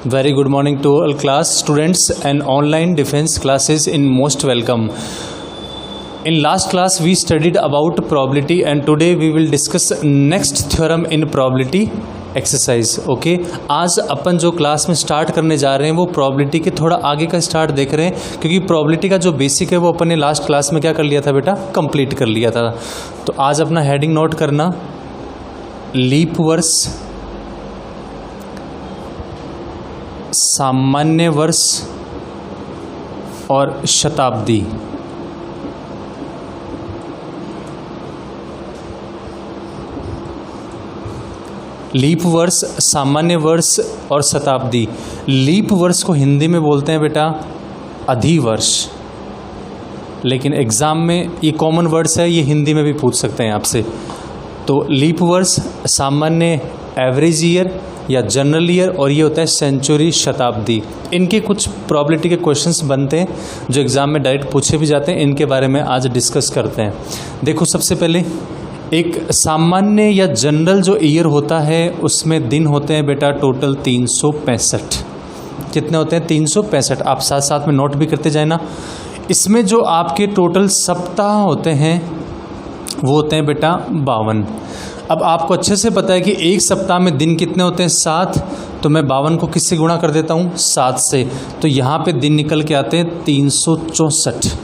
Very good morning to all class students and online defense classes in most welcome. In last class we studied about probability and today we will discuss next theorem in probability exercise. Okay, आज अपन जो class में start करने जा रहे हैं वो probability के थोड़ा आगे का स्टार्ट देख रहे हैं क्योंकि probability का जो बेसिक है वो अपन ने लास्ट क्लास में क्या कर लिया था बेटा, कंप्लीट कर लिया था. तो आज अपना हेडिंग नोट करना, लीप वर्ष, सामान्य वर्ष और शताब्दी. लीप वर्ष, सामान्य वर्ष और शताब्दी. लीप वर्ष को हिंदी में बोलते हैं बेटा अधिवर्ष, लेकिन एग्जाम में ये कॉमन वर्ड्स है, ये हिंदी में भी पूछ सकते हैं आपसे. तो लीप वर्ष, सामान्य एवरेज ईयर या जनरल ईयर, और ये होता है सेंचुरी शताब्दी. इनके कुछ प्रोबेबिलिटी के क्वेश्चंस बनते हैं जो एग्ज़ाम में डायरेक्ट पूछे भी जाते हैं. इनके बारे में आज डिस्कस करते हैं. देखो, सबसे पहले एक सामान्य या जनरल जो ईयर होता है उसमें दिन होते हैं बेटा टोटल 365. कितने होते हैं? 365. आप साथ साथ में नोट भी करते जाए ना. इसमें जो आपके टोटल सप्ताह होते हैं वो होते हैं बेटा 52. अब आपको अच्छे से पता है कि एक सप्ताह में दिन कितने होते हैं? 7. तो मैं 52 को किससे गुणा कर देता हूँ? 7 से. तो यहाँ पे दिन निकल के आते हैं 364.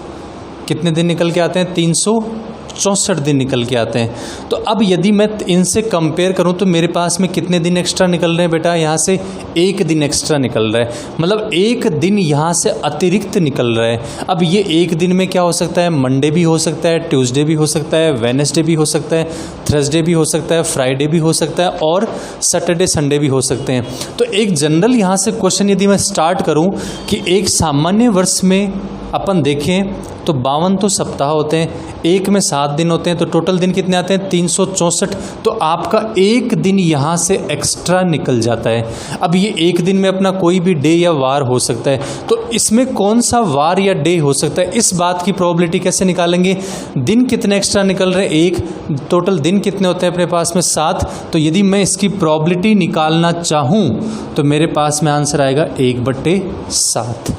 कितने दिन निकल के आते हैं? 364 दिन निकल के आते हैं. तो अब यदि मैं इनसे कंपेयर करूं तो मेरे पास में कितने दिन एक्स्ट्रा निकल रहे हैं बेटा? यहाँ से 1 दिन एक्स्ट्रा निकल रहा है, मतलब 1 दिन यहाँ से अतिरिक्त निकल रहा है. अब ये 1 दिन में क्या हो सकता है? मंडे भी हो सकता है, ट्यूसडे भी हो सकता है, वेडनेसडे भी हो सकता है, थर्सडे भी हो सकता है, फ्राइडे भी हो सकता है और सैटरडे संडे भी हो सकते हैं. तो एक जनरल यहाँ से क्वेश्चन यदि मैं स्टार्ट करूँ कि एक सामान्य वर्ष में अपन देखें तो 52 तो सप्ताह होते हैं, एक में 7 दिन होते हैं, तो टोटल दिन कितने आते हैं? 364. तो आपका 1 दिन यहाँ से एक्स्ट्रा निकल जाता है. अब ये 1 दिन में अपना कोई भी डे या वार हो सकता है, तो इसमें कौन सा वार या डे हो सकता है, इस बात की प्रोबेबिलिटी कैसे निकालेंगे? दिन कितने एक्स्ट्रा निकल रहे हैं? 1. टोटल दिन कितने होते हैं अपने पास में? 7. तो यदि मैं इसकी प्रोबेबिलिटी निकालना चाहूँ तो मेरे पास में आंसर आएगा 1/7.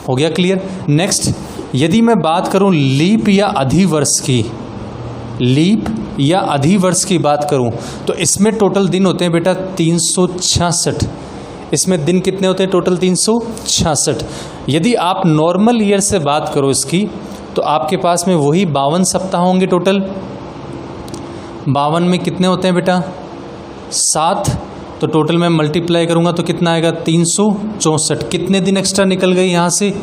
हो गया क्लियर? नेक्स्ट, यदि मैं बात करूं लीप या अधिवर्ष की, लीप या अधिवर्ष की बात करूं तो इसमें टोटल दिन होते हैं बेटा 366. इसमें दिन कितने होते हैं? टोटल 366. यदि आप नॉर्मल ईयर से बात करो इसकी तो आपके पास में वही 52 सप्ताह होंगे टोटल. 52 में कितने होते हैं बेटा? 7. तो टोटल मैं मल्टीप्लाई करूंगा तो कितना आएगा? 364. कितने दिन एक्स्ट्रा निकल गए यहाँ से?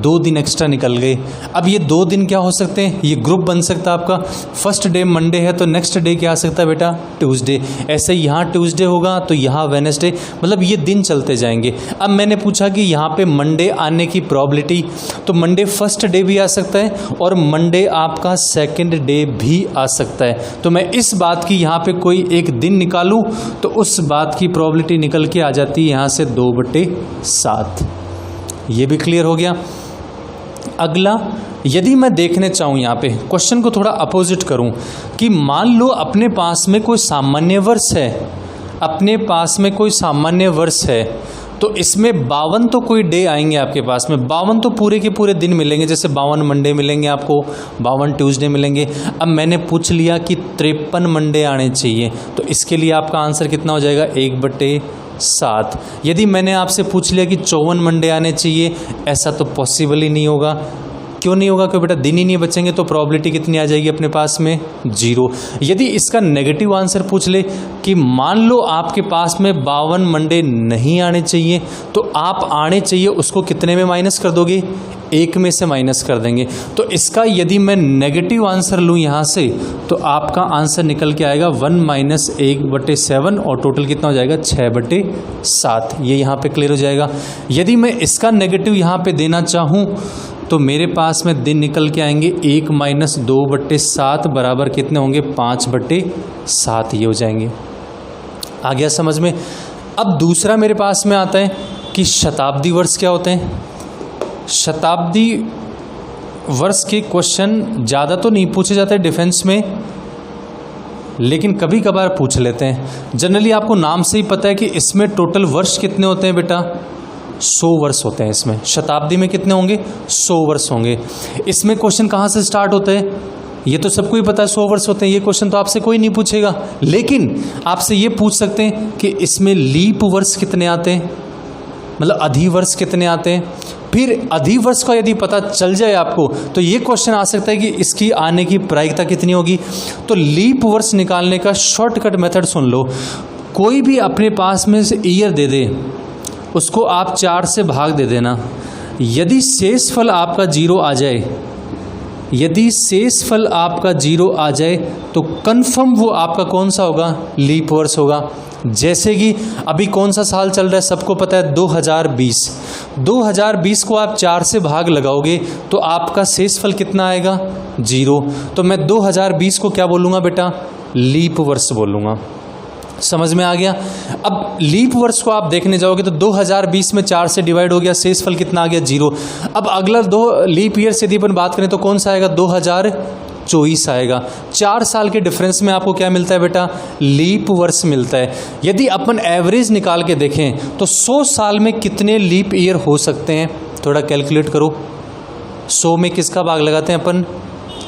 2 दिन एक्स्ट्रा निकल गए. अब ये 2 दिन क्या हो सकते हैं? ये ग्रुप बन सकता है आपका. फर्स्ट डे मंडे है तो नेक्स्ट डे क्या आ सकता है बेटा? ट्यूसडे. ऐसे ही यहाँ ट्यूसडे होगा तो यहाँ वेडनेसडे, मतलब ये दिन चलते जाएंगे. अब मैंने पूछा कि यहाँ पे मंडे आने की प्रोबेबिलिटी, तो मंडे फर्स्ट डे भी आ सकता है और मंडे आपका सेकेंड डे भी आ सकता है. तो मैं इस बात की यहाँ पे कोई एक दिन निकालूँ तो उस बात की प्रोबेबिलिटी निकल के आ जाती है यहाँ से 2/7. ये भी क्लियर हो गया. अगला, यदि मैं देखने चाहूँ यहाँ पे क्वेश्चन को थोड़ा अपोजिट करूँ कि मान लो अपने पास में कोई सामान्य वर्ष है, अपने पास में कोई सामान्य वर्ष है, तो इसमें 52 तो कोई डे आएंगे आपके पास में, 52 तो पूरे के पूरे दिन मिलेंगे. जैसे 52 मंडे मिलेंगे आपको, 52 ट्यूसडे मिलेंगे. अब मैंने पूछ लिया कि 53 मंडे आने चाहिए, तो इसके लिए आपका आंसर कितना हो जाएगा? 1/7. यदि मैंने आपसे पूछ लिया कि 54 मंडे आने चाहिए, ऐसा तो पॉसिबल ही नहीं होगा. क्यों नहीं होगा? क्योंकि बेटा दिन ही नहीं बचेंगे, तो प्रोबेबिलिटी कितनी आ जाएगी अपने पास में? 0. यदि इसका नेगेटिव आंसर पूछ ले कि मान लो आपके पास में 52 मंडे नहीं आने चाहिए, तो आप आने चाहिए उसको कितने में माइनस कर दोगे? 1 में से माइनस कर देंगे. तो इसका यदि मैं नेगेटिव आंसर लूँ यहाँ से तो आपका आंसर निकल के आएगा 1 - 1/7 और टोटल कितना हो जाएगा? 6/7. ये यहाँ पे क्लियर हो जाएगा. यदि मैं इसका नेगेटिव यहाँ पे देना चाहूँ तो मेरे पास में दिन निकल के आएंगे 1 - 2/7 बराबर कितने होंगे? 5/7. ये हो जाएंगे. आ गया समझ में? अब दूसरा मेरे पास में आता है कि शताब्दी वर्ष क्या होते हैं. शताब्दी वर्ष के क्वेश्चन ज़्यादा तो नहीं पूछे जाते डिफेंस में, लेकिन कभी कभार पूछ लेते हैं। जनरली आपको नाम से ही पता है कि इसमें टोटल वर्ष कितने होते हैं बेटा, 100 वर्ष होते हैं। इसमें शताब्दी में कितने होंगे, 100 वर्ष होंगे। इसमें क्वेश्चन कहाँ से स्टार्ट होता है, ये तो सबको ही पता है 100 वर्ष होते हैं, ये क्वेश्चन तो आपसे कोई नहीं पूछेगा। लेकिन आपसे ये पूछ सकते हैं कि इसमें लीप वर्ष कितने आते हैं, मतलब अधिवर्ष कितने आते हैं। फिर अधिवर्ष का यदि पता चल जाए आपको तो ये क्वेश्चन आ सकता है कि इसकी आने की प्रायिकता कितनी होगी। तो लीप वर्ष निकालने का शॉर्टकट मेथड सुन लो। कोई भी अपने पास में से ईयर दे दे, उसको आप 4 से भाग दे देना। यदि शेषफल आपका 0 आ जाए, यदि शेषफल आपका 0 आ जाए तो कन्फर्म वो आपका कौन सा होगा, लीप वर्ष होगा। जैसे कि अभी कौन सा साल चल रहा है, सबको पता है 2020। 2020 को आप 4 से भाग लगाओगे तो आपका शेषफल कितना आएगा, 0। तो मैं 2020 को क्या बोलूँगा बेटा, लीप वर्ष बोलूँगा। समझ में आ गया। अब लीप वर्ष को आप देखने जाओगे तो 2020 में 4 से डिवाइड हो गया, शेषफल कितना आ गया, 0। अब अगला 2 लीप ईयर से यदि अपन बात करें तो कौन सा आएगा, 2024 आएगा। 4 साल के डिफरेंस में आपको क्या मिलता है बेटा, लीप वर्ष मिलता है। यदि अपन एवरेज निकाल के देखें तो 100 साल में कितने लीप ईयर हो सकते हैं, थोड़ा कैलकुलेट करो। 100 में किसका भाग लगाते हैं अपन,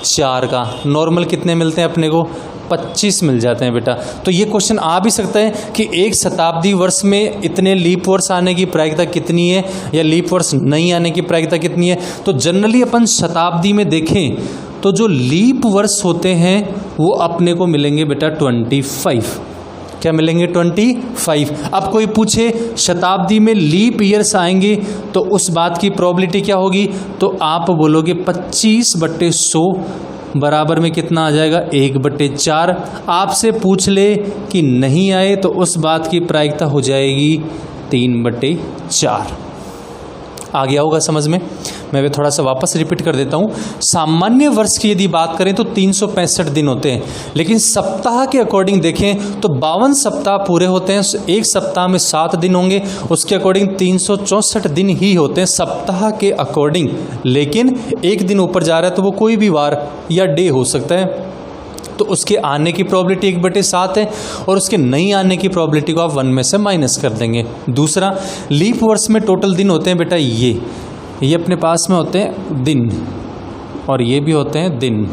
4 का। नॉर्मल कितने मिलते हैं अपने को, 25 मिल जाते हैं बेटा। तो ये क्वेश्चन आ भी सकता है कि एक शताब्दी वर्ष में इतने लीप वर्ष आने की प्रायिकता कितनी है, या लीप वर्ष नहीं आने की प्रायिकता कितनी है। तो जनरली अपन शताब्दी में देखें तो जो लीप वर्ष होते हैं वो अपने को मिलेंगे बेटा 25। क्या मिलेंगे, 25। अब कोई पूछे शताब्दी में लीप ईयर्स आएंगे तो उस बात की प्रोबेबिलिटी क्या होगी, तो आप बोलोगे 25/100 बराबर में कितना आ जाएगा, 1/4। आपसे पूछ ले कि नहीं आए तो उस बात की प्रायिकता हो जाएगी 3/4। आ गया होगा समझ में। मैं भी थोड़ा सा वापस रिपीट कर देता हूँ। सामान्य वर्ष की यदि बात करें तो 365 दिन होते हैं, लेकिन सप्ताह के अकॉर्डिंग देखें तो 52 सप्ताह पूरे होते हैं। एक सप्ताह में 7 दिन होंगे, उसके अकॉर्डिंग 364 दिन ही होते हैं सप्ताह के अकॉर्डिंग। लेकिन एक दिन ऊपर जा रहा है तो वो कोई भी वार या डे हो सकता है, तो उसके आने की प्रोबेबिलिटी 1/7 है, और उसके नहीं आने की प्रोबेबिलिटी को आप 1 में से माइनस कर देंगे। दूसरा, लीप वर्ष में टोटल दिन होते हैं बेटा ये अपने पास में होते हैं दिन, और ये भी होते हैं दिन।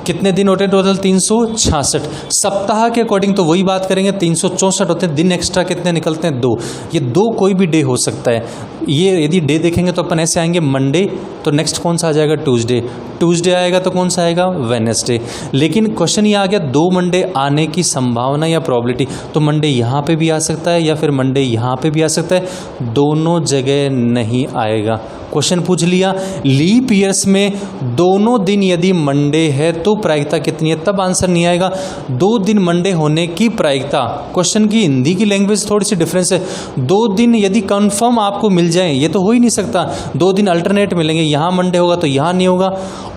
कितने दिन होते हैं टोटल, 366। सप्ताह के अकॉर्डिंग तो वही बात करेंगे, 364 होते हैं। दिन एक्स्ट्रा कितने निकलते हैं, 2। ये 2 कोई भी डे हो सकता है। ये यदि डे देखेंगे तो अपन ऐसे आएंगे, मंडे तो नेक्स्ट कौन सा आ जाएगा, ट्यूसडे आएगा तो कौन सा आएगा, वेडनेसडे। लेकिन क्वेश्चन ये आ गया 2 मंडे आने की संभावना या प्रोबेबिलिटी, तो मंडे यहाँ पे भी आ सकता है या फिर मंडे यहाँ पे भी आ सकता है, दोनों जगह नहीं आएगा। क्वेश्चन पूछ लिया लीप ईयर्स में दोनों दिन यदि मंडे है तो प्रायिकता कितनी है, तब आंसर नहीं आएगा। 2 दिन मंडे होने की प्रायिकता, क्वेश्चन की हिंदी की लैंग्वेज थोड़ी सी डिफरेंस है। 2 दिन यदि कंफर्म आपको मिल जाए, ये तो हो ही नहीं सकता। 2 दिन अल्टरनेट मिलेंगे, यहाँ मंडे होगा तो यहाँ नहीं होगा,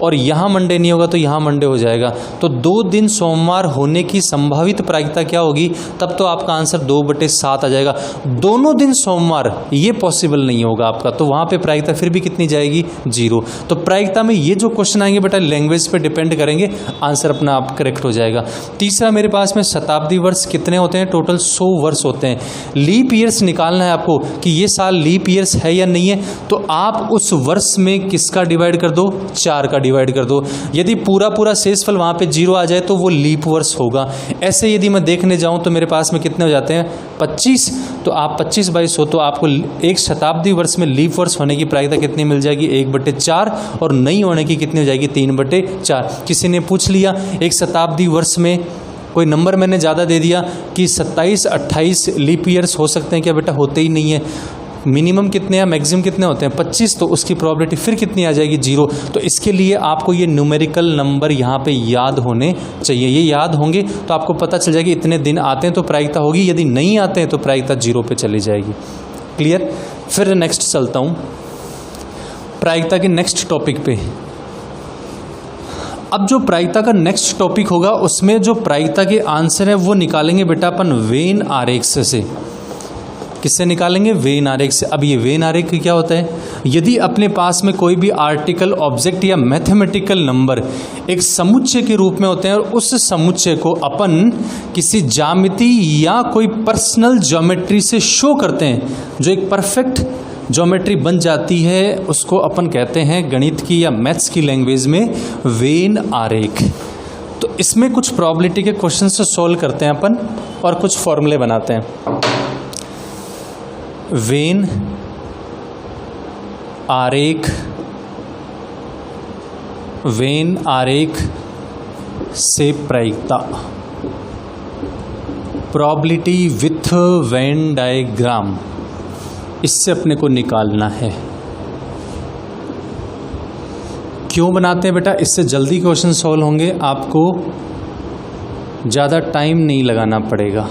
और यहाँ मंडे नहीं होगा तो यहाँ मंडे हो जाएगा। तो 2 दिन सोमवार होने की संभावित प्रायिकता क्या होगी, तब तो आपका आंसर 2/7 आ जाएगा। दोनों दिन सोमवार ये पॉसिबल नहीं होगा आपका, तो वहाँ पे प्रायिकता फिर भी कितनी जाएगी, 0। तो प्रायिकता में ये जो क्वेश्चन आएंगे बेटा लैंग्वेज पे डिपेंड करेंगे, आंसर अपना आप करेक्ट हो जाएगा। तीसरा मेरे पास में शताब्दी वर्ष कितने होते हैं, टोटल 100 वर्ष होते हैं। लीप ईयर्स निकालना है आपको कि ये साल लीप ईयर्स है या नहीं है, तो आप उस वर्ष में किसका डिवाइड कर दो, 4 का डिवाइड कर दो। यदि पूरा शेषफल वहाँ पे 0 आ जाए तो वो लीप वर्ष होगा। ऐसे यदि मैं देखने जाऊँ तो मेरे पास में कितने हो जाते हैं, 25। तो आप 25/100, तो आपको एक शताब्दी वर्ष में लीप वर्ष होने की प्रायिकता कितनी मिल जाएगी, 1/4, और नहीं होने की कितनी हो जाएगी, 3/4। किसी ने पूछ लिया एक शताब्दी वर्ष में कोई नंबर मैंने ज़्यादा दे दिया कि 27-28 लीप ईयर्स हो सकते हैं क्या, बेटा होते ही नहीं है। मिनिमम कितने हैं, मैक्सिमम कितने होते हैं, 25। तो उसकी प्रोबेबिलिटी फिर कितनी आ जाएगी, 0। तो इसके लिए आपको ये न्यूमेरिकल नंबर यहाँ पे याद होने चाहिए। ये याद होंगे तो आपको पता चल जाएगी इतने दिन आते हैं तो प्रायिकता होगी, यदि नहीं आते हैं तो प्रायिकता 0 पे चली जाएगी। क्लियर। फिर नेक्स्ट चलता हूँ प्रायिकता के नेक्स्ट टॉपिक पे। अब जो प्रायिकता का नेक्स्ट टॉपिक होगा उसमें जो प्रायिकता के आंसर है वो निकालेंगे बेटा अपन वेन आरेख से। किससे निकालेंगे, वेन आरेख से। अब ये वेन आरेख क्या होता है, यदि अपने पास में कोई भी आर्टिकल, ऑब्जेक्ट या मैथमेटिकल नंबर एक समुच्चय के रूप में होते हैं और उस समुच्चय को अपन किसी ज्यामिति या कोई पर्सनल ज्योमेट्री से शो करते हैं, जो एक परफेक्ट ज्योमेट्री बन जाती है, उसको अपन कहते हैं गणित की या मैथ्स की लैंग्वेज में वेन आरेख। तो इसमें कुछ प्रोबेबिलिटी के क्वेश्चन से सॉल्व करते हैं अपन और कुछ फॉर्मूले बनाते हैं। वेन आरेख, वेन आरेख से प्रायिकता, प्रोबेबिलिटी विथ वेन डायग्राम, इससे अपने को निकालना है। क्यों बनाते हैं बेटा? इससे जल्दी क्वेश्चन सॉल्व होंगे, आपको ज़्यादा टाइम नहीं लगाना पड़ेगा।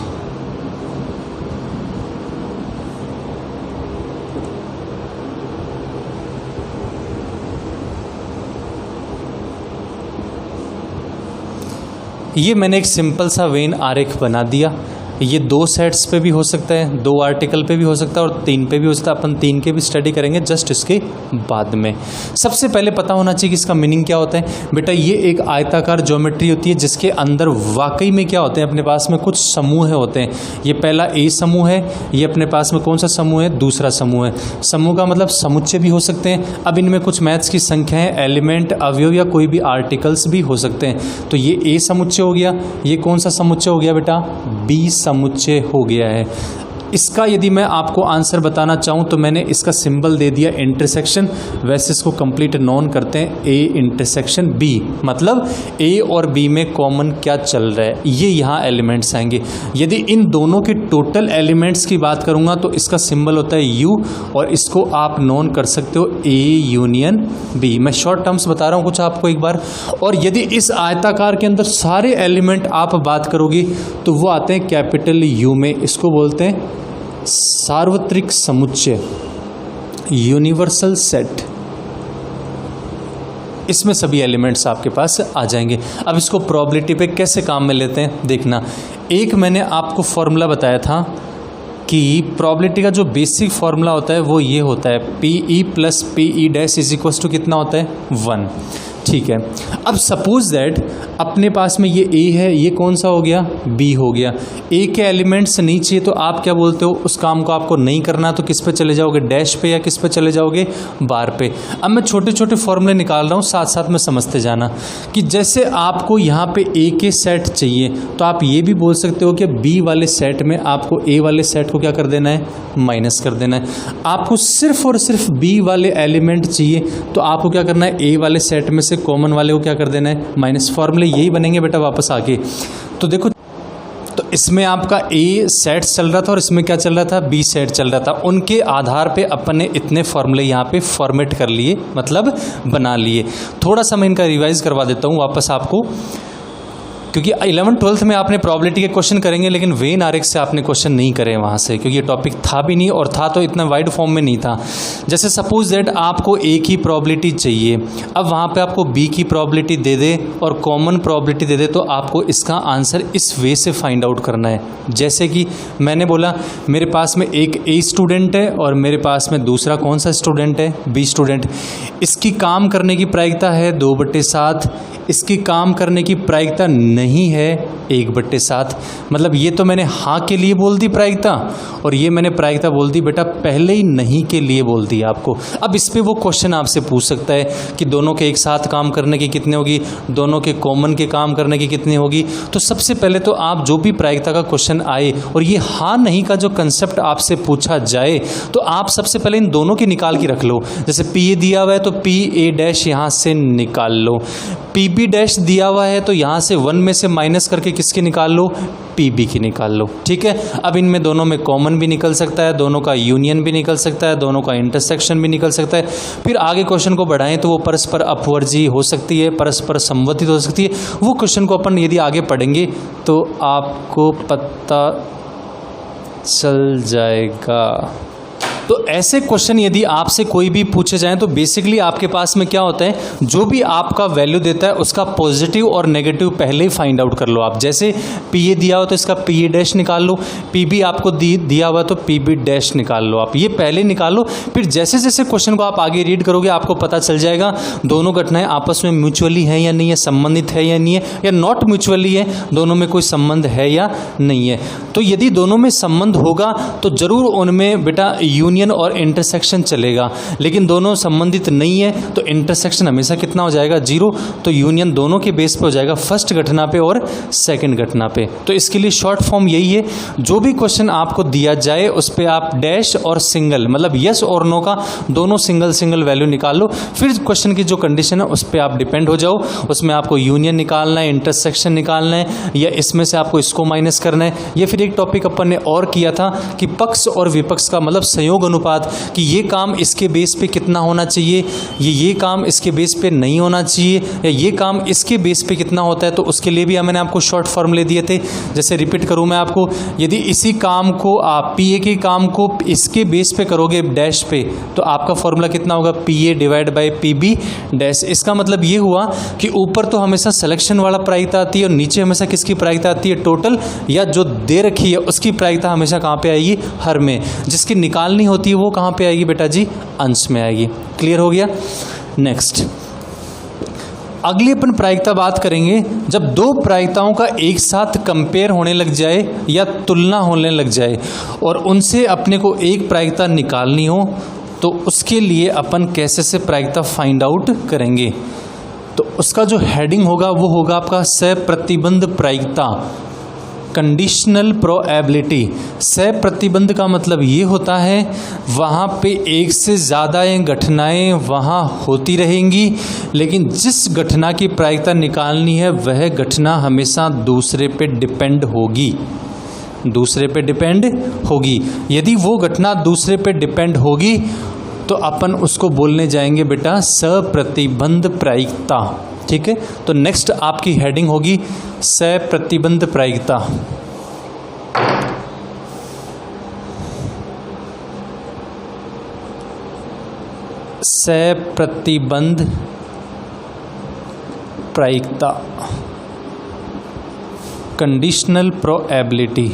ये मैंने एक सिंपल सा वेन आरेख बना दिया। ये 2 सेट्स पे भी हो सकता है, 2 आर्टिकल पे भी हो सकता है और 3 पे भी हो सकता है। अपन 3 के भी स्टडी करेंगे जस्ट इसके बाद में। सबसे पहले पता होना चाहिए कि इसका मीनिंग क्या होता है। बेटा ये एक आयताकार ज्योमेट्री होती है जिसके अंदर वाकई में क्या होते हैं, अपने पास में कुछ समूह होते हैं। ये पहला ए समूह है, ये अपने पास में कौन सा समूह है? दूसरा समूह है। समूह का मतलब समुच्चय भी हो सकते हैं। अब इनमें कुछ मैथ्स की संख्याएं, एलिमेंट, अवयव या कोई भी आर्टिकल्स भी हो सकते हैं। तो ये ए समुच्चय हो गया। ये कौन सा समुच्चय हो गया बेटा? बी समुच्चय हो गया है। इसका यदि मैं आपको आंसर बताना चाहूँ तो मैंने इसका सिंबल दे दिया इंटरसेक्शन। वैसे इसको कंप्लीट नॉन करते हैं, ए इंटरसेक्शन बी, मतलब ए और बी में कॉमन क्या चल रहा है, ये यहाँ एलिमेंट्स आएंगे। यदि इन दोनों के टोटल एलिमेंट्स की बात करूँगा तो इसका सिंबल होता है यू, और इसको आप नॉन कर सकते हो ए यूनियन बी। मैं शॉर्ट टर्म्स बता रहा हूँ कुछ आपको एक बार। और यदि इस आयताकार के अंदर सारे एलिमेंट आप बात करोगे तो वो आते हैं कैपिटल यू में। इसको बोलते हैं सार्वत्रिक समुच्चय, यूनिवर्सल सेट। इसमें सभी एलिमेंट्स आपके पास आ जाएंगे। अब इसको प्रोबेबिलिटी पे कैसे काम में लेते हैं देखना। एक मैंने आपको फॉर्मूला बताया था कि प्रोबेबिलिटी का जो बेसिक फॉर्मूला होता है वो ये होता है, P E plus P E dash is equal to कितना होता है? 1। ठीक है। अब सपोज दैट अपने पास में ये ए है, ये कौन सा हो गया? बी हो गया। ए के एलिमेंट्स नहीं चाहिए तो आप क्या बोलते हो? उस काम को आपको नहीं करना तो किस पे चले जाओगे? डैश पे, या किस पे चले जाओगे? बार पे। अब मैं छोटे छोटे फॉर्मूले निकाल रहा हूँ, साथ साथ में समझते जाना कि जैसे आपको यहाँ पे ए के सेट चाहिए तो आप ये भी बोल सकते हो कि बी वाले सेट में आपको ए वाले सेट को क्या कर देना है? माइनस कर देना है। आपको सिर्फ और सिर्फ बी वाले एलिमेंट चाहिए तो आपको क्या करना है? ए वाले सेट में से कॉमन वाले को क्या कर देना है? माइनस। फॉर्मूले यही बनेंगे बेटा वापस आके। तो देखो, तो इसमें आपका ए सेट चल रहा था और इसमें क्या चल रहा था? बी सेट चल रहा था। उनके आधार पे अपन ने इतने फॉर्मूले यहाँ पे फॉर्मेट कर लिए, मतलब बना लिए। थोड़ा सा मैं इनका रिवाइज करवा देता हूँ वापस आपको, क्योंकि 11th-12th में आपने प्रोबेबिलिटी के क्वेश्चन करेंगे लेकिन वेन आरेख से आपने क्वेश्चन नहीं करे वहाँ से, क्योंकि ये टॉपिक था भी नहीं और था तो इतना वाइड फॉर्म में नहीं था। जैसे सपोज दैट आपको ए की प्रोबेबिलिटी चाहिए, अब वहाँ पे आपको बी की प्रोबेबिलिटी दे दे और कॉमन प्रोबेबिलिटी दे दे, तो आपको इसका आंसर इस वे से फाइंड आउट करना है। जैसे कि मैंने बोला मेरे पास में एक ए स्टूडेंट है और मेरे पास में दूसरा कौन सा स्टूडेंट है? B student. इसकी काम करने की प्रायिकता है 2/7, इसकी काम करने की प्रायिकता नहीं है 1/7। मतलब ये तो मैंने हाँ के लिए बोल दी प्रायिकता, और ये मैंने प्रायिकता बोल दी बेटा पहले ही नहीं के लिए बोल दी आपको। अब इस पे वो क्वेश्चन आपसे पूछ सकता है कि दोनों के एक साथ काम करने की कितनी होगी, दोनों के कॉमन के काम करने की कितनी होगी। तो सबसे पहले तो आप जो भी प्रायिकता का क्वेश्चन आए और ये हाँ नहीं का जो कंसेप्ट आपसे पूछा जाए तो आप सबसे पहले इन दोनों की निकाल के रख लो। जैसे पी ए दिया हुआ है तो पी ए डैश यहाँ से निकाल लो, पी बी डैश दिया हुआ है तो यहाँ से 1 में से माइनस करके किसकी निकाल लो? पी बी की निकाल लो। ठीक है। अब इनमें दोनों में कॉमन भी निकल सकता है, दोनों का यूनियन भी निकल सकता है, दोनों का इंटरसेक्शन भी निकल सकता है। फिर आगे क्वेश्चन को बढ़ाएं तो वो परस्पर अपवर्जी हो सकती है, परस्पर संवर्धित हो सकती है। वो क्वेश्चन को अपन यदि आगे पढ़ेंगे तो आपको पता चल जाएगा। तो ऐसे क्वेश्चन यदि आपसे कोई भी पूछे जाएं तो बेसिकली आपके पास में क्या होता है, जो भी आपका वैल्यू देता है उसका पॉजिटिव और नेगेटिव पहले ही फाइंड आउट कर लो आप। जैसे पी ए दिया हो तो इसका पी ए डैश निकाल लो, पी बी आपको दिया हुआ तो पी बी डैश निकाल लो आप, ये पहले निकाल लो। फिर जैसे जैसे क्वेश्चन को आप आगे रीड करोगे आपको पता चल जाएगा दोनों घटनाएं आपस में म्यूचुअली है या नहीं है, संबंधित है या नहीं है, या नॉट म्यूचुअली है, दोनों में कोई संबंध है या नहीं है। तो यदि दोनों में संबंध होगा तो जरूर उनमें बेटा यूनियन और इंटरसेक्शन चलेगा, लेकिन दोनों संबंधित नहीं है तो इंटरसेक्शन हमेशा कितना हो जाएगा, 0। तो यूनियन दोनों के बेस पे हो जाएगा, फर्स्ट घटना पे और सेकंड घटना पे। तो इसके लिए शॉर्ट फॉर्म यही है, जो भी क्वेश्चन आपको दिया जाए उस पे आप डैश और सिंगल, मतलब यस और नो का दोनों सिंगल सिंगल वैल्यू निकाल लो। फिर क्वेश्चन की जो कंडीशन है उस पर आप डिपेंड हो जाओ, उसमें आपको यूनियन निकालना है, इंटरसेक्शन निकालना है, या इसमें से आपको इसको माइनस करना है। या फिर एक टॉपिक अपन ने और किया था कि पक्ष और विपक्ष का मतलब संयोग अनुपात, कि ये काम इसके बेस पे कितना होना चाहिए, ये काम इसके बेस पे नहीं होना चाहिए, या ये काम इसके बेस पे कितना होता है। तो उसके लिए भी मैंने आपको शॉर्ट फॉर्मूले दिए थे। जैसे रिपीट करूं मैं आपको, यदि इसी काम को आप पी ए के काम को इसके बेस पे करोगे डैश पे, तो आपका फॉर्मूला कितना होगा, P A divide by P B dash. इसका मतलब ये हुआ कि ऊपर तो हमेशा सिलेक्शन वाला प्रायिकता आती है और नीचे हमेशा किसकी प्रायिकता आती है, टोटल, या जो दे रखी है उसकी प्रायिकता हमेशा कहाँ पे आएगी, हर में। जिसकी निकालनी होती है वो कहाँ पे आएगी बेटा जी, अंश में आएगी। क्लियर हो गया। नेक्स्ट, अगली अपन प्रायिकता बात करेंगे, जब दो प्रायिकताओं का एक साथ कंपेयर होने लग जाए या तुलना होने लग जाए और उनसे अपने को एक प्रायिकता निकालनी हो, तो उसके लिए अपन कैसे से प्रायिकता फाइंड आउट करेंगे। तो उसका जो हेडिंग होगा वो होगा आपका सप्रतिबंध प्रायिकता, कंडीशनल प्रोबेबिलिटी। सप्रतिबंध का मतलब ये होता है वहाँ पे एक से ज़्यादा घटनाएं वहाँ होती रहेंगी, लेकिन जिस घटना की प्रायिकता निकालनी है वह घटना हमेशा दूसरे पे डिपेंड होगी, दूसरे पे डिपेंड होगी। यदि वो घटना दूसरे पे डिपेंड होगी तो अपन उसको बोलने जाएंगे बेटा सप्रतिबंध प्रायिकता। ठीक है, तो नेक्स्ट आपकी हेडिंग होगी सप्रतिबंध प्रायिकता। सप्रतिबंध प्रायिकता, कंडीशनल प्रोबेबिलिटी।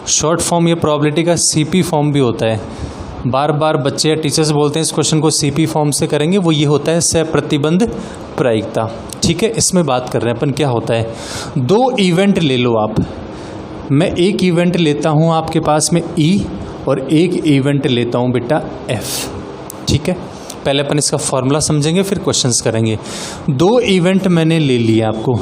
शॉर्ट फॉर्म ये प्रोबेबिलिटी का सीपी फॉर्म भी होता है। बार बार बच्चे या टीचर्स बोलते हैं इस क्वेश्चन को सीपी फॉर्म से करेंगे, वो ये होता है सप्रतिबंध प्रायिकता। ठीक है, इसमें बात कर रहे हैं अपन क्या होता है। दो इवेंट ले लो आप, मैं एक इवेंट लेता हूँ आपके पास में ई और एक इवेंट लेता हूँ बेटा एफ। ठीक है, पहले अपन इसका फॉर्मूला समझेंगे फिर क्वेश्चंस करेंगे। दो इवेंट मैंने ले लिया आपको,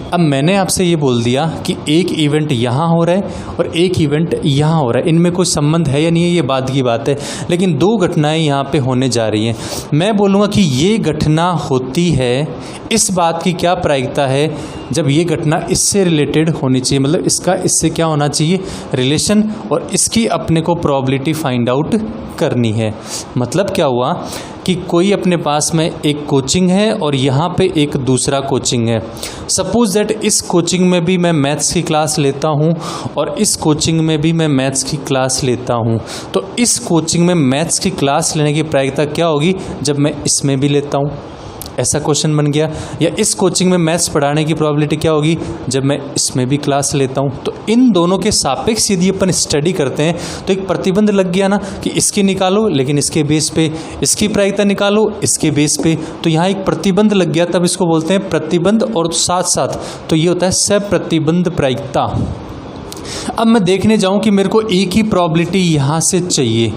अब मैंने आपसे ये बोल दिया कि एक इवेंट यहाँ हो रहा है और एक इवेंट यहाँ हो रहा है, इनमें कोई संबंध है या नहीं है ये बाद की बात है, लेकिन दो घटनाएं यहाँ पे होने जा रही हैं। मैं बोलूँगा कि ये घटना होती है, इस बात की क्या प्रायिकता है, जब ये घटना इससे रिलेटेड होनी चाहिए, मतलब इसका इससे क्या होना चाहिए, रिलेशन, और इसकी अपने को प्रोबेबिलिटी फाइंड आउट करनी है। मतलब क्या हुआ कि कोई अपने पास में एक कोचिंग है और यहाँ पे एक दूसरा कोचिंग है। सपोज दैट इस कोचिंग में भी मैं मैथ्स की क्लास लेता हूँ और इस कोचिंग में भी मैं मैथ्स की क्लास लेता हूँ, तो इस कोचिंग में मैथ्स की क्लास लेने की प्रायिकता क्या होगी जब मैं इसमें भी लेता हूँ, ऐसा क्वेश्चन बन गया। या इस कोचिंग में मैथ्स पढ़ाने की प्रोबेबिलिटी क्या होगी जब मैं इसमें भी क्लास लेता हूँ। तो इन दोनों के सापेक्ष यदि अपन स्टडी करते हैं तो एक प्रतिबंध लग गया ना कि इसकी निकालो लेकिन इसके बेस पे, इसकी प्रायिकता निकालो इसके बेस पे, तो यहाँ एक प्रतिबंध लग गया, तब इसको बोलते हैं प्रतिबंध। और साथ साथ तो ये होता है सप्रतिबंध प्रायिकता। अब मैं देखने जाऊँ कि मेरे को एक ही प्रोबेबिलिटी यहाँ से चाहिए,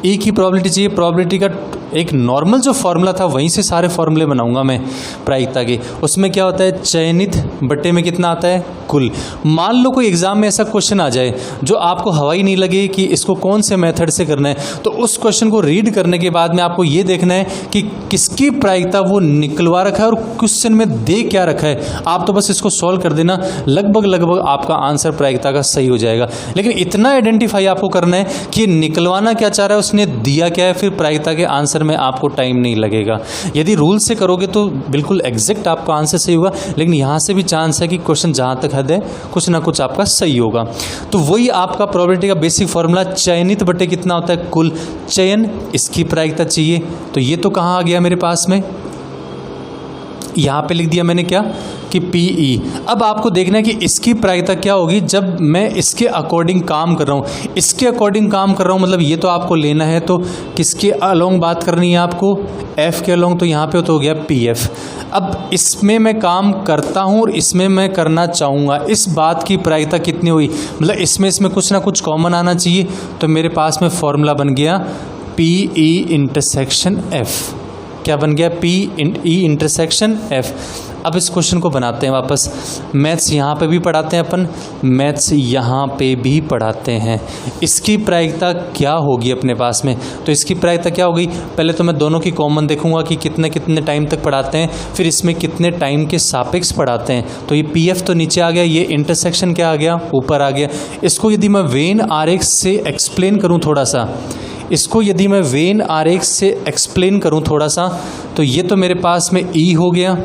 एक ही प्रोबेबिलिटी चाहिए। प्रोबेबिलिटी का एक नॉर्मल जो फॉर्मूला था वहीं से सारे फॉर्मूले बनाऊंगा मैं प्रायिकता के। उसमें क्या होता है, चयनित बट्टे में कितना आता है, कुल। मान लो कोई एग्जाम में ऐसा क्वेश्चन आ जाए जो आपको हवाई नहीं लगे कि इसको कौन से मेथड से करना है, तो उस क्वेश्चन को रीड करने के बाद में आपको ये देखना है कि किसकी प्रायिकता वो निकलवा रखा है और क्वेश्चन में दे क्या रखा है। आप तो बस इसको सॉल्व कर देना, लगभग आपका आंसर प्रायिकता का सही हो जाएगा। लेकिन इतना आइडेंटिफाई आपको करना है कि निकलवाना क्या चाह रहा है, उसने दिया क्या है, फिर प्रायिकता के आंसर आंसर में आपको टाइम नहीं लगेगा। यदि रूल से करोगे तो बिल्कुल एग्जैक्ट आपका आंसर सही होगा, लेकिन यहाँ से भी चांस है कि क्वेश्चन जहाँ तक हद है कुछ ना कुछ आपका सही होगा। तो वही आपका प्रोबेबिलिटी का बेसिक फॉर्मूला, चयनित बटे कितना होता है कुल चयन, इसकी प्रायिकता चाहिए। तो ये तो कहाँ आ गया मेरे पास में, यहाँ पे लिख दिया मैंने क्या कि PE। अब आपको देखना है कि इसकी प्रायिकता क्या होगी जब मैं इसके अकॉर्डिंग काम कर रहा हूँ। इसके अकॉर्डिंग काम कर रहा हूँ मतलब ये तो आपको लेना है, तो किसके अलोंग बात करनी है आपको, F के अलोंग, तो यहाँ पे तो हो गया PF। अब इसमें मैं काम करता हूँ और इसमें मैं करना चाहूँगा, इस बात की प्रायिकता कितनी हुई, मतलब इसमें कुछ ना कुछ कॉमन आना चाहिए। तो मेरे पास में फॉर्मूला बन गया PE इंटरसेक्शन F। क्या बन गया, PE इंटरसेक्शन F। अब इस क्वेश्चन को बनाते हैं वापस। मैथ्स यहाँ पे भी पढ़ाते हैं अपन, मैथ्स यहाँ पे भी पढ़ाते हैं। इसकी प्रायिकता क्या होगी अपने पास में, तो इसकी प्रायिकता क्या होगी, पहले तो मैं दोनों की कॉमन देखूंगा कि कितने कितने टाइम तक पढ़ाते हैं, फिर इसमें कितने टाइम के सापेक्ष पढ़ाते हैं। तो ये PF तो नीचे आ गया, ये इंटरसेक्शन क्या आ गया, ऊपर आ गया। इसको यदि मैं वेन आरेख से एक्सप्लेन करूँ थोड़ा सा, इसको यदि मैं वेन आरेख से एक्सप्लेन करूं थोड़ा सा, तो ये तो मेरे पास में E हो गया,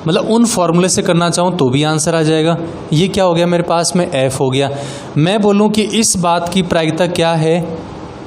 मतलब उन फॉर्मूले से करना चाहूँ तो भी आंसर आ जाएगा। ये क्या हो गया मेरे पास में, F हो गया। मैं बोलूँ कि इस बात की प्रायिकता क्या है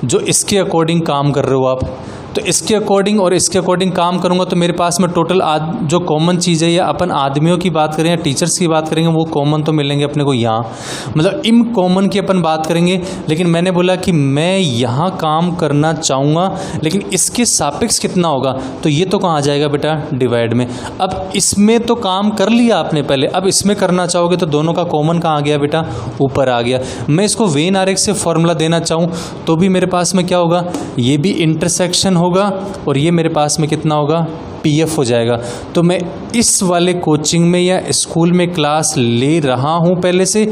जो इसके अकॉर्डिंग काम कर रहे हो आप, तो इसके अकॉर्डिंग और इसके अकॉर्डिंग काम करूंगा तो मेरे पास में टोटल जो कॉमन चीज़ है, या अपन आदमियों की बात करें या टीचर्स की बात करेंगे, वो कॉमन तो मिलेंगे अपने को यहाँ, मतलब इन कॉमन की अपन बात करेंगे। लेकिन मैंने बोला कि मैं यहाँ काम करना चाहूँगा, लेकिन इसके सापेक्ष कितना होगा, तो ये तो कहाँ आ जाएगा बेटा, डिवाइड में। अब इसमें तो काम कर लिया आपने पहले, अब इसमें करना चाहोगे तो दोनों का कॉमन कहाँ आ गया बेटा, ऊपर आ गया। मैं इसको वेन आरेख से फॉर्मूला देना चाहूँ तो भी मेरे पास में क्या होगा, ये भी इंटरसेक्शन होगा और ये मेरे पास में कितना होगा, PF हो जाएगा। तो मैं इस वाले कोचिंग में या स्कूल में क्लास ले रहा हूँ पहले से,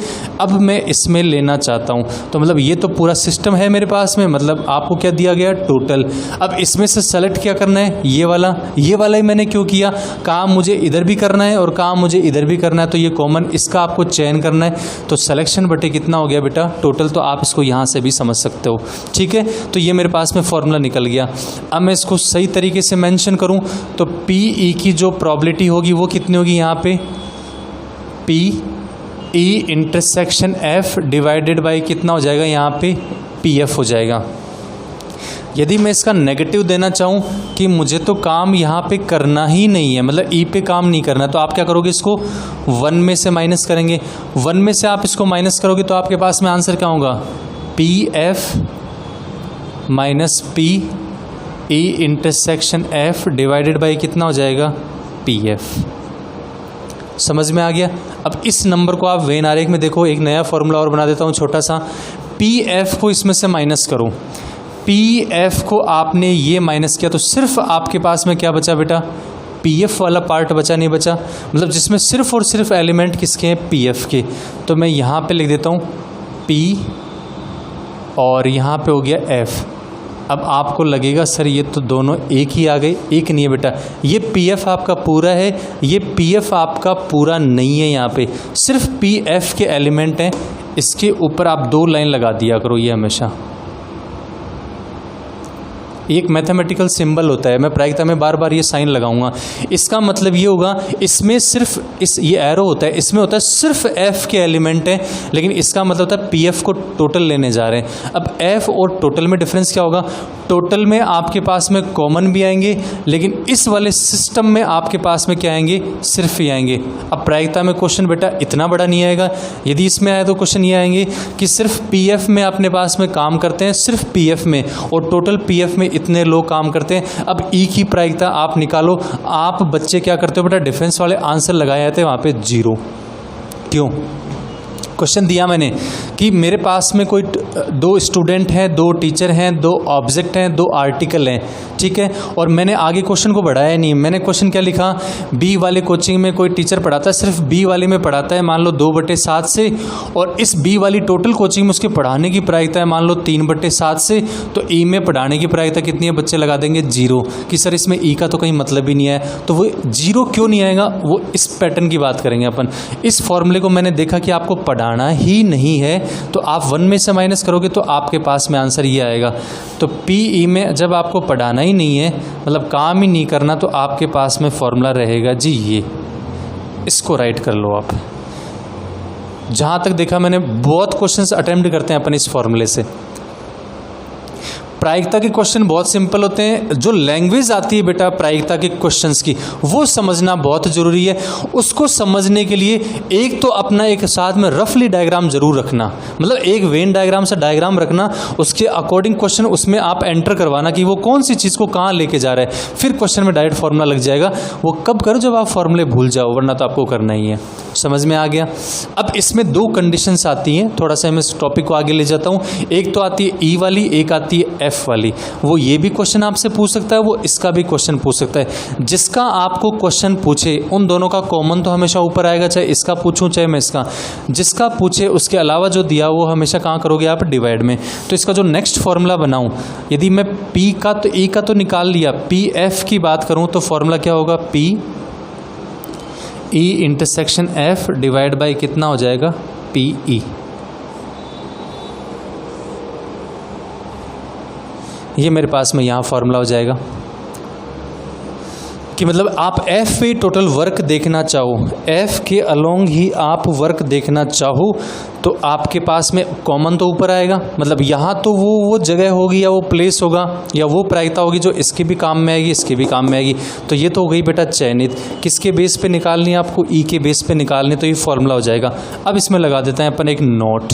अब मैं इसमें लेना चाहता हूँ। तो मतलब ये तो पूरा सिस्टम है मेरे पास में, मतलब आपको क्या दिया गया, टोटल। अब इसमें से सेलेक्ट क्या करना है, ये वाला ही मैंने क्यों किया, काम मुझे इधर भी करना है और काम मुझे इधर भी करना है, तो ये कॉमन, इसका आपको चयन करना है। तो सिलेक्शन बटे कितना हो गया बेटा, टोटल। तो आप इसको यहाँ से भी समझ सकते हो, ठीक है। तो ये मेरे पास में फॉर्मूला निकल गया। अब मैं इसको सही तरीके से मेंशन करूँ तो PE की जो प्रोबेबिलिटी होगी वो कितनी होगी, यहाँ पे PE intersection F divided bye कितना हो जाएगा, यहाँ पे PF हो जाएगा। यदि मैं इसका नेगेटिव देना चाहूँ कि मुझे तो काम यहाँ पे करना ही नहीं है, मतलब E पे काम नहीं करना, तो आप क्या करोगे, इसको 1 में से माइनस करेंगे। 1 में से आप इसको माइनस करोगे तो आपके पास में आंसर क्या होगा, PF minus PE intersection F divided bye कितना हो जाएगा, PF। समझ में आ गया। अब इस नंबर को आप वेन आरेख में देखो, एक नया फॉर्मूला और बना देता हूँ छोटा सा। PF को इसमें से माइनस करो, PF को आपने ये माइनस किया तो सिर्फ आपके पास में क्या बचा बेटा, PF वाला पार्ट बचा, नहीं बचा, मतलब जिसमें सिर्फ और सिर्फ एलिमेंट किसके हैं, PF के। तो मैं यहाँ पे लिख देता हूँ P और यहाँ पे हो गया F। अब आपको लगेगा सर ये तो दोनों एक ही आ गए, एक नहीं है बेटा, ये PF आपका पूरा है, ये PF आपका पूरा नहीं है। यहाँ पे सिर्फ PF के एलिमेंट हैं, इसके ऊपर आप 2 लाइन लगा दिया करो। ये हमेशा एक मैथमेटिकल सिंबल होता है, मैं प्रायिकता में बार बार ये साइन लगाऊंगा। इसका मतलब ये होगा, इसमें सिर्फ ये एरो होता है, इसमें होता है सिर्फ F के एलिमेंट हैं, लेकिन इसका मतलब होता है PF को टोटल लेने जा रहे हैं। अब F और टोटल में डिफरेंस क्या होगा, टोटल में आपके पास में कॉमन भी आएंगे, लेकिन इस वाले सिस्टम में आपके पास में क्या आएंगे, सिर्फ ही आएंगे। अब प्रायिकता में क्वेश्चन बेटा इतना बड़ा नहीं आएगा, यदि इसमें आए तो क्वेश्चन ये आएंगे कि सिर्फ PF में अपने पास में काम करते हैं, सिर्फ PF में, और टोटल PF में इतने लोग काम करते हैं। अब E की प्रायिकता आप निकालो। आप बच्चे क्या करते हो बेटा, डिफरेंस वाले आंसर लगाए जाते हैं वहाँ पे 0। क्यों, क्वेश्चन दिया मैंने कि मेरे पास में कोई 2 स्टूडेंट हैं, 2 टीचर हैं, 2 ऑब्जेक्ट हैं, 2 आर्टिकल हैं, ठीक है। और मैंने आगे क्वेश्चन को बढ़ाया नहीं, मैंने क्वेश्चन क्या लिखा, बी वाले कोचिंग में कोई टीचर पढ़ाता है, सिर्फ बी वाले में पढ़ाता है मान लो 2/7 से, और इस बी वाली टोटल कोचिंग में उसके पढ़ाने की प्रायिकता है मान लो 3/7 से, तो ई में पढ़ाने की प्रायिकता कितनी है, बच्चे लगा देंगे 0 कि सर इसमें ई का तो कहीं मतलब ही नहीं है। तो वो 0 क्यों नहीं आएगा, वो इस पैटर्न की बात करेंगे अपन। इस फॉर्मूले को मैंने देखा कि आपको पढ़ाना ही नहीं है, तो आप 1 में से माइनस करोगे तो आपके पास में आंसर ये आएगा। तो पी ई में जब आपको पढ़ाना ही नहीं है, मतलब काम ही नहीं करना, तो आपके पास में फॉर्मूला रहेगा जी ये, इसको राइट कर लो आप। जहाँ तक देखा मैंने बहुत क्वेश्चंस अटेम्प्ट करते हैं अपन इस फॉर्मूले से। प्रायिकता के क्वेश्चन बहुत सिंपल होते हैं, जो लैंग्वेज आती है बेटा प्रायिकता के क्वेश्चंस की वो समझना बहुत ज़रूरी है। उसको समझने के लिए एक तो अपना एक साथ में रफली डायग्राम जरूर रखना, मतलब एक वेन डायग्राम से डायग्राम रखना, उसके अकॉर्डिंग क्वेश्चन उसमें आप एंटर करवाना कि वो कौन सी चीज़ को कहाँ लेके जा रहा है, फिर क्वेश्चन में डायरेक्ट फॉर्मूला लग जाएगा। वो कब करो, जब आप फॉर्मूले भूल जाओ, वरना तो आपको करना ही है। समझ में आ गया। अब इसमें 2 कंडीशंस आती हैं, थोड़ा सा मैं इस टॉपिक को आगे ले जाता हूँ। एक तो आती है ई वाली, एक आती है एफ वाली। वो ये भी क्वेश्चन आपसे पूछ सकता है, वो इसका भी क्वेश्चन पूछ सकता है। जिसका आपको क्वेश्चन पूछे उन दोनों का कॉमन तो हमेशा ऊपर आएगा, चाहे इसका पूछूं चाहे मैं इसका। जिसका पूछे उसके अलावा जो दिया वो हमेशा कहाँ करोगे आप, डिवाइड में। तो इसका जो नेक्स्ट फॉर्मूला बनाऊं, यदि मैं पी का तो ई का तो निकाल लिया, पी एफ की बात करूं तो फॉर्मूला क्या होगा, P E intersection F divide by कितना हो जाएगा, पी ई। ये मेरे पास में यहाँ फॉर्मूला हो जाएगा कि मतलब आप एफ पे टोटल वर्क देखना चाहो, एफ के अलोंग ही आप वर्क देखना चाहो, तो आपके पास में कॉमन तो ऊपर आएगा, मतलब यहाँ तो वो जगह होगी या वो प्लेस होगा या वो प्रायिकता होगी जो इसके भी काम में आएगी, इसके भी काम में आएगी। तो ये तो हो गई बेटा चयनित। किसके बेस पे निकालनी है आपको, ई के बेस पे निकालनी, तो ये फॉर्मूला हो जाएगा। अब इसमें लगा देते हैं अपन एक नोट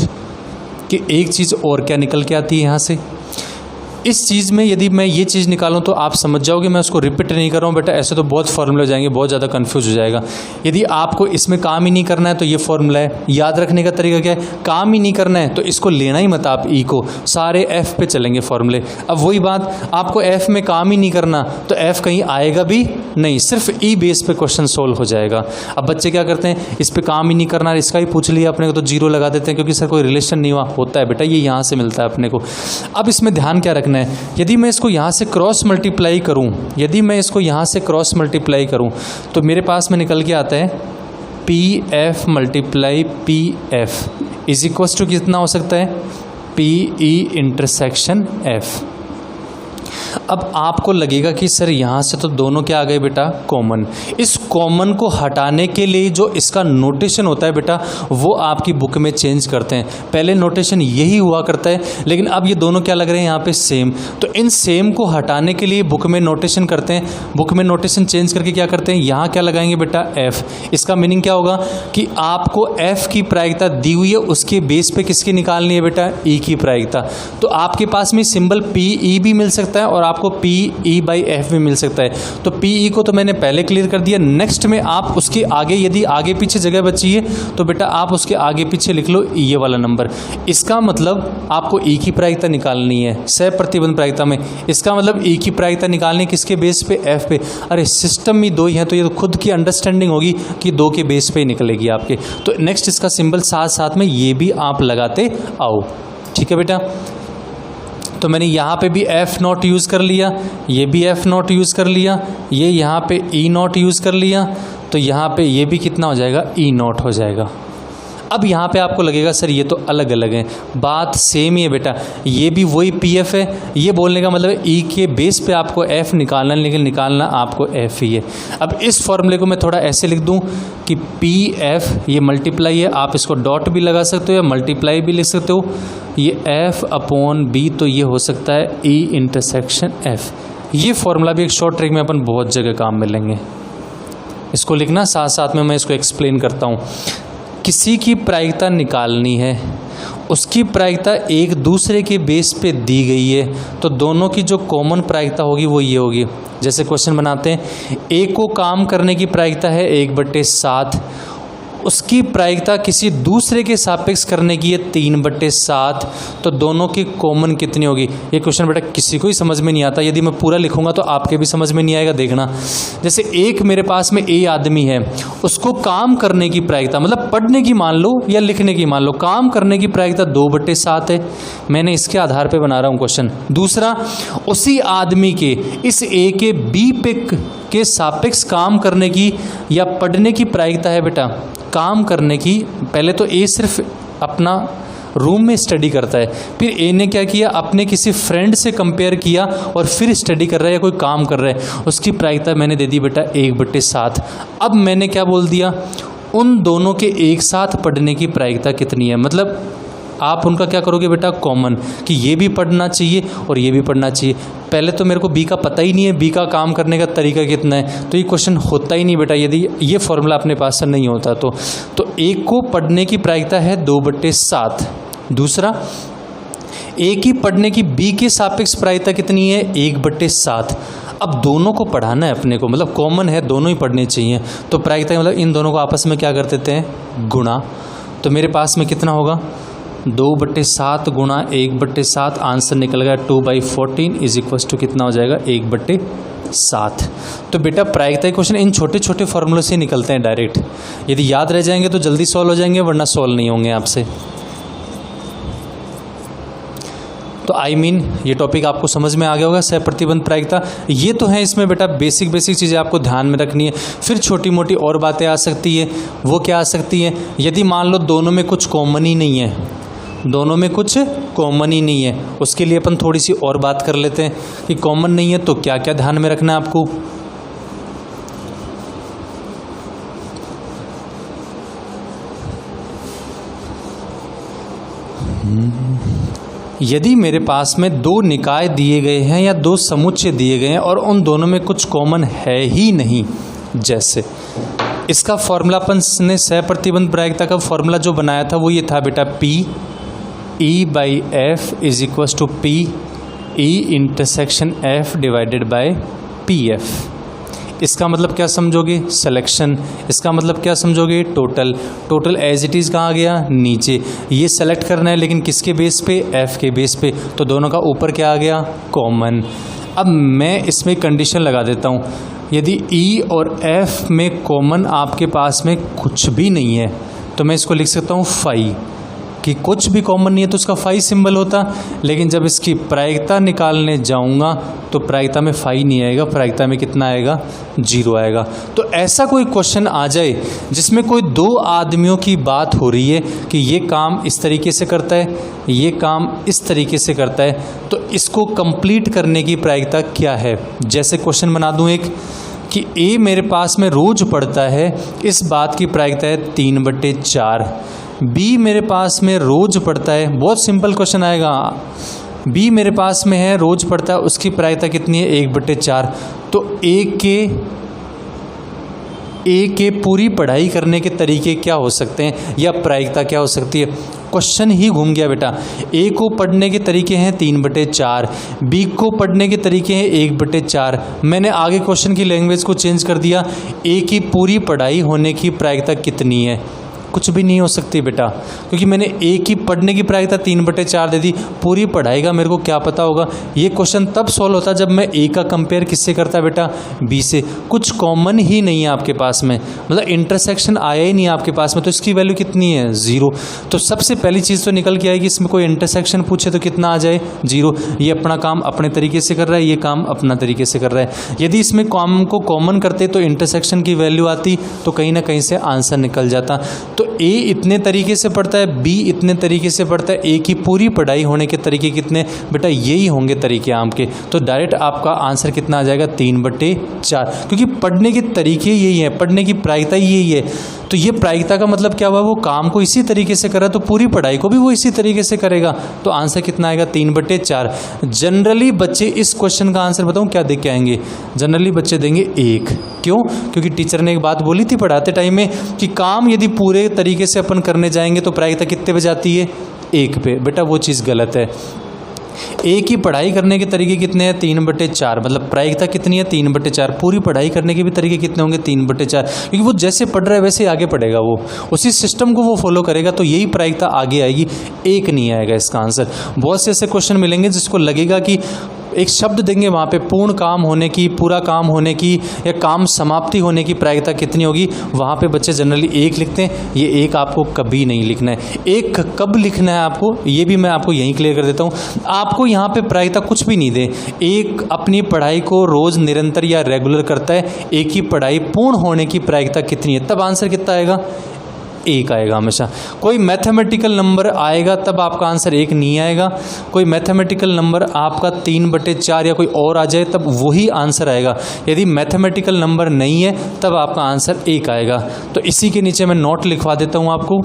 कि एक चीज़ और क्या निकल के आती है यहाँ से। इस चीज़ में यदि मैं ये चीज़ निकालूं तो आप समझ जाओगे, मैं उसको रिपीट नहीं कर रहा हूँ बेटा, ऐसे तो बहुत फॉर्मूले हो जाएंगे, बहुत ज़्यादा कंफ्यूज हो जाएगा। यदि आपको इसमें काम ही नहीं करना है तो ये फॉर्मूला है। याद रखने का तरीका क्या है, काम ही नहीं करना है तो इसको लेना ही मत आप, ई को, सारे एफ पे चलेंगे फॉर्मूले। अब वही बात, आपको एफ में काम ही नहीं करना तो एफ कहीं आएगा भी नहीं, सिर्फ ई बेस पे क्वेश्चन सोल्व हो जाएगा। अब बच्चे क्या करते हैं, इस पर काम ही नहीं करना, इसका ही पूछ लिया अपने को तो 0 लगा देते हैं क्योंकि सर कोई रिलेशन नहीं हुआ। होता है बेटा, ये यहाँ से मिलता है अपने को। अब इसमें ध्यान क्या रखना है, यदि मैं इसको यहाँ से क्रॉस मल्टीप्लाई करूँ, यदि मैं इसको यहाँ से क्रॉस मल्टीप्लाई करूँ तो मेरे पास में निकल के आता है P F multiply P F is equals to कितना हो सकता है, पी ई इंटरसेक्शन एफ। अब आपको लगेगा कि सर यहाँ से तो दोनों क्या आ गए बेटा, कॉमन। इस कॉमन को हटाने के लिए जो इसका नोटेशन होता है बेटा वो आपकी बुक में चेंज करते हैं। पहले नोटेशन यही हुआ करता है, लेकिन अब ये दोनों क्या लग रहे हैं यहाँ पे सेम। तो इन सेम को हटाने के लिए बुक में नोटेशन करते हैं, बुक में नोटेशन चेंज करके क्या करते हैं, यहाँ क्या लगाएंगे बेटा, एफ। इसका मीनिंग क्या होगा कि आपको एफ की प्रायिकता दी हुई है, उसके बेस पे किसकी निकालनी है बेटा, ई की प्रायिकता। तो आपके पास में सिंबल पी ई भी मिल सकता है और आपको पी ई बाई एफ भी मिल सकता है। तो पी ई को तो मैंने पहले क्लियर कर दिया। नेक्स्ट में आप उसके आगे यदि आगे पीछे जगह बची है तो बेटा आप उसके आगे पीछे लिख लो ये वाला नंबर। इसका मतलब आपको ई की प्रायिकता निकालनी है सह प्रतिबंध प्रायिकता में। इसका मतलब ई की प्रायिकता निकालनी किसके बेस पे, एफ पे। अरे सिस्टम में 2 ही हैं तो ये तो खुद की अंडरस्टैंडिंग होगी कि 2 के बेस पे ही निकलेगी आपके। तो नेक्स्ट इसका सिंबल साथ साथ में ये भी आप लगाते आओ, ठीक है बेटा। तो मैंने यहाँ पे भी एफ नॉट यूज़ कर लिया, ये भी एफ नॉट यूज़ कर लिया, ये यहाँ पे ई नॉट यूज़ कर लिया, तो यहाँ पे ये भी कितना हो जाएगा, ई नॉट हो जाएगा। अब यहाँ पे आपको लगेगा सर ये तो अलग अलग है, बात सेम ही है बेटा, ये भी वही पी एफ है। ये बोलने का मतलब ई के बेस पे आपको एफ निकालना, लेकिन निकालना आपको एफ ही है। अब इस फॉर्मूले को मैं थोड़ा ऐसे लिख दूँ कि पी एफ ये मल्टीप्लाई है, आप इसको डॉट भी लगा सकते हो या मल्टीप्लाई भी लिख सकते हो, ये एफ अपॉन बी, तो ये हो सकता है ई इंटरसेक्शन एफ। ये फॉर्मूला भी एक शॉर्ट ट्रिक में अपन बहुत जगह काम में लेंगे। इसको लिखना, साथ साथ में मैं इसको एक्सप्लेन करता हूँ। किसी की प्रायिकता निकालनी है, उसकी प्रायिकता एक दूसरे के बेस पे दी गई है, तो दोनों की जो कॉमन प्रायिकता होगी वो ये होगी। जैसे क्वेश्चन बनाते हैं, ए को काम करने की प्रायिकता है 1/7 उसकी प्रायिकता किसी दूसरे के सापेक्ष करने की है 3/7, तो दोनों की कॉमन कितनी होगी। ये क्वेश्चन बेटा किसी को ही समझ में नहीं आता, यदि मैं पूरा लिखूंगा तो आपके भी समझ में नहीं आएगा। देखना, जैसे एक मेरे पास में ए आदमी है, उसको काम करने की प्रायिकता, मतलब पढ़ने की मान लो या लिखने की मान लो, काम करने की प्रायिकता 2/7 है। मैंने इसके आधार पे बना रहा हूँ क्वेश्चन। दूसरा, उसी आदमी के इस ए के बी पे के सापेक्ष काम करने की या पढ़ने की प्रायिकता है बेटा, काम करने की। पहले तो ए सिर्फ अपना रूम में स्टडी करता है, फिर ए ने क्या किया, अपने किसी फ्रेंड से कंपेयर किया और फिर स्टडी कर रहा है या कोई काम कर रहा है, उसकी प्रायिकता मैंने दे दी बेटा 1/7। अब मैंने क्या बोल दिया, उन दोनों के एक साथ पढ़ने की प्रायिकता कितनी है, मतलब आप उनका क्या करोगे बेटा, कॉमन, कि ये भी पढ़ना चाहिए और ये भी पढ़ना चाहिए। पहले तो मेरे को बी का पता ही नहीं है, बी का काम करने का तरीका कितना है, तो ये क्वेश्चन होता ही नहीं बेटा यदि ये फॉर्मूला अपने पास से नहीं होता तो एक को पढ़ने की प्रायिकता है 2/7। दूसरा, ए की पढ़ने की बी के सापेक्ष प्रायिकता कितनी है, 1/7। अब दोनों को पढ़ाना है अपने को, मतलब कॉमन है, दोनों ही पढ़ने चाहिए, तो प्रायिकता मतलब इन दोनों को आपस में क्या कर देते हैं, गुणा। तो मेरे पास में कितना होगा, 2/7 गुणा 1/7, आंसर निकल गया 2/14 इज इक्वल्स टू कितना हो जाएगा, 1/7। तो बेटा प्रायिकता के क्वेश्चन इन छोटे छोटे फॉर्मूले से निकलते हैं डायरेक्ट, यदि याद रह जाएंगे तो जल्दी सॉल्व हो जाएंगे, वरना सॉल्व नहीं होंगे आपसे। तो ये टॉपिक आपको समझ में आ गया होगा, सहप्रतिबंध प्रायिकता। ये तो है, इसमें बेटा बेसिक चीज़ें आपको ध्यान में रखनी है। फिर छोटी मोटी और बातें आ सकती है, वो क्या आ सकती है, यदि मान लो दोनों में कुछ कॉमन ही नहीं है, दोनों में कुछ कॉमन ही नहीं है, उसके लिए अपन थोड़ी सी और बात कर लेते हैं कि कॉमन नहीं है तो क्या क्या ध्यान में रखना है आपको। यदि मेरे पास में दो निकाय दिए गए हैं या दो समुच्चय दिए गए हैं और उन दोनों में कुछ कॉमन है ही नहीं, जैसे इसका फॉर्मूला अपन ने सहप्रतिबंध प्रायिकता का फॉर्मूला जो बनाया था वो ये था बेटा, P E/F is equals to P E intersection F divided by PF। इसका मतलब क्या समझोगे, सिलेक्शन। इसका मतलब क्या समझोगे, टोटल एज इट इज़ कहाँ गया, नीचे। ये सेलेक्ट करना है लेकिन किसके बेस पे, F के बेस पे, तो दोनों का ऊपर क्या आ गया, कॉमन। अब मैं इसमें कंडीशन लगा देता हूँ, यदि E और F में कॉमन आपके पास में कुछ भी नहीं है तो मैं इसको लिख सकता हूँ फाई, कि कुछ भी कॉमन नहीं है तो उसका फाई सिंबल होता, लेकिन जब इसकी प्रायिकता निकालने जाऊंगा तो प्रायिकता में फाई नहीं आएगा, प्रायिकता में कितना आएगा, 0 आएगा। तो ऐसा कोई क्वेश्चन आ जाए जिसमें कोई दो आदमियों की बात हो रही है कि ये काम इस तरीके से करता है, ये काम इस तरीके से करता है, तो इसको कंप्लीट करने की प्रायिकता क्या है। जैसे क्वेश्चन बना दूं एक, कि ए मेरे पास में रोज पढ़ता है, इस बात की प्रायिकता है 3/4। बी मेरे पास में रोज पढ़ता है, बहुत सिंपल क्वेश्चन आएगा, बी मेरे पास में है, रोज पढ़ता है, उसकी प्रायिकता कितनी है, 1/4। तो ए के पूरी पढ़ाई करने के तरीके क्या हो सकते हैं या प्रायिकता क्या हो सकती है। क्वेश्चन ही घूम गया बेटा। ए को पढ़ने के तरीके हैं 3/4, बी को पढ़ने के तरीके हैं 1/4। मैंने आगे क्वेश्चन की लैंग्वेज को चेंज कर दिया, ए की पूरी पढ़ाई होने की प्रायिकता कितनी है, कुछ भी नहीं हो सकती बेटा, क्योंकि मैंने ए की पढ़ने की प्रायिकता 3/4 दे दी, पूरी पढ़ाई का मेरे को क्या पता होगा। ये क्वेश्चन तब सॉल्व होता जब मैं ए का कंपेयर किससे करता बेटा, बी से। कुछ कॉमन ही नहीं है आपके पास में, मतलब इंटरसेक्शन आया ही नहीं है आपके पास में, तो इसकी वैल्यू कितनी है, 0। तो सबसे पहली चीज़ तो निकल के आएगी, इसमें कोई इंटरसेक्शन पूछे तो कितना आ जाए, 0। ये अपना काम अपने तरीके से कर रहा है, ये काम अपना तरीके से कर रहा है। यदि इसमें काम को कॉमन करते तो इंटरसेक्शन की वैल्यू आती, तो कहीं ना कहीं से आंसर निकल जाता। तो ए इतने तरीके से पढ़ता है, बी इतने तरीके से पढ़ता है, ए की पूरी पढ़ाई होने के तरीके कितने बेटा, यही होंगे तरीके आम के। तो डायरेक्ट आपका आंसर कितना आ जाएगा, 3/4, क्योंकि पढ़ने के तरीके यही है, पढ़ने की प्रायिकता यही है। तो ये प्रायिकता का मतलब क्या हुआ, वो काम को इसी तरीके से कर रहा है तो पूरी पढ़ाई को भी वो इसी तरीके से करेगा। तो आंसर कितना आएगा, 3/4। जनरली बच्चे इस क्वेश्चन का आंसर बताऊं क्या देख के आएंगे, जनरली बच्चे देंगे 1। क्यों, क्योंकि टीचर ने एक बात बोली थी पढ़ाते टाइम में कि काम यदि पूरे तरीके से अपन करने जाएंगे तो प्रायिकता कितने पे जाती है, 1 पे। बेटा वो चीज़ गलत है। एक ही पढ़ाई करने के तरीके कितने हैं? 3/4। मतलब प्रायिकता कितनी है? 3/4। पूरी पढ़ाई करने के भी तरीके कितने होंगे? 3/4। क्योंकि वो जैसे पढ़ रहा है वैसे आगे पढ़ेगा, वो उसी सिस्टम को वो फॉलो करेगा, तो यही प्रायिकता आगे आएगी, एक नहीं आएगा इसका आंसर। बहुत से ऐसे क्वेश्चन मिलेंगे जिसको लगेगा कि एक शब्द देंगे वहाँ पे पूर्ण काम होने की, पूरा काम होने की या काम समाप्ति होने की प्रायिकता कितनी होगी, वहाँ पे बच्चे जनरली 1 लिखते हैं। ये 1 आपको कभी नहीं लिखना है। 1 कब लिखना है आपको, ये भी मैं आपको यहीं क्लियर कर देता हूँ। आपको यहाँ पे प्रायिकता कुछ भी नहीं दे, 1 अपनी पढ़ाई को रोज़ निरंतर या रेगुलर करता है, 1 की पढ़ाई पूर्ण होने की प्रायिकता कितनी है, तब आंसर कितना आएगा? 1 आएगा हमेशा। कोई मैथमेटिकल नंबर आएगा तब आपका आंसर 1 नहीं आएगा। कोई मैथमेटिकल नंबर आपका 3/4 या कोई और आ जाए तब वही आंसर आएगा। यदि मैथमेटिकल नंबर नहीं है तब आपका आंसर 1 आएगा। तो इसी के नीचे मैं नोट लिखवा देता हूं आपको।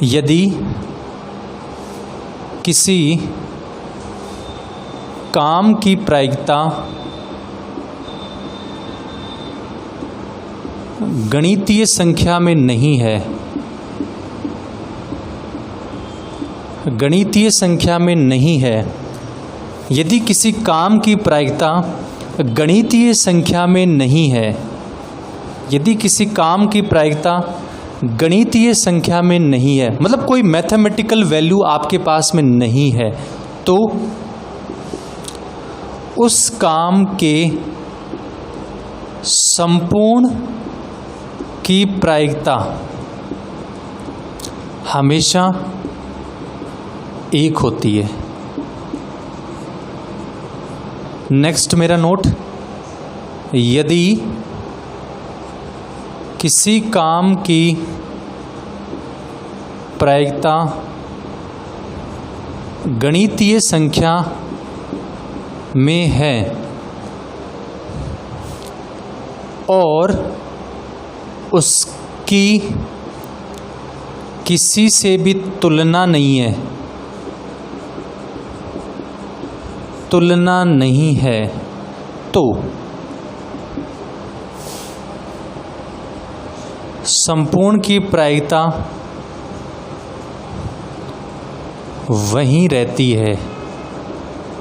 यदि किसी काम की प्रायिकता गणितीय संख्या में नहीं है, गणितीय संख्या में नहीं है, यदि किसी काम की प्रायिकता गणितीय संख्या में नहीं है, यदि किसी काम की प्रायिकता गणितीय संख्या में नहीं है, मतलब कोई मैथमेटिकल वैल्यू आपके पास में नहीं है, तो उस काम के संपूर्ण की प्रायिकता हमेशा 1 होती है। नेक्स्ट मेरा नोट, यदि किसी काम की प्रायिकता गणितीय संख्या में है और उसकी किसी से भी तुलना नहीं है, तुलना नहीं है, तो संपूर्ण की प्रायिकता वहीं रहती है,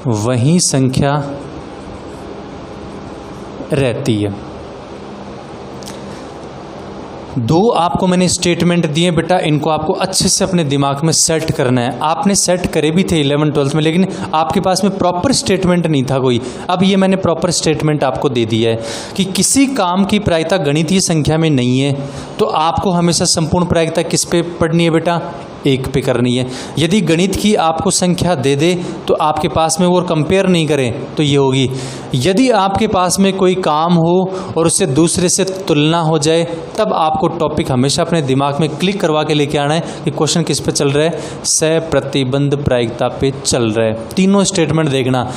वहीं संख्या रहती है। 2 आपको मैंने स्टेटमेंट दिए बेटा, इनको आपको अच्छे से अपने दिमाग में सेट करना है। आपने सेट करे भी थे 11th-12th में, लेकिन आपके पास में प्रॉपर स्टेटमेंट नहीं था कोई। अब ये मैंने प्रॉपर स्टेटमेंट आपको दे दिया है कि किसी काम की प्रायिकता गणितीय संख्या में नहीं है, तो आपको हमेशा संपूर्ण प्रायिकता किस पे पढ़नी है बेटा? 1 पे करनी है। यदि गणित की आपको संख्या दे दे तो आपके पास में वो कंपेयर नहीं करें तो ये होगी। यदि आपके पास में कोई काम हो और उससे दूसरे से तुलना हो जाए, तब आपको टॉपिक हमेशा अपने दिमाग में क्लिक करवा के लेके आना है कि क्वेश्चन किस पे चल रहा है? सह प्रतिबंध प्रायिकता पे चल रहा है। तीनों स्टेटमेंट देखना।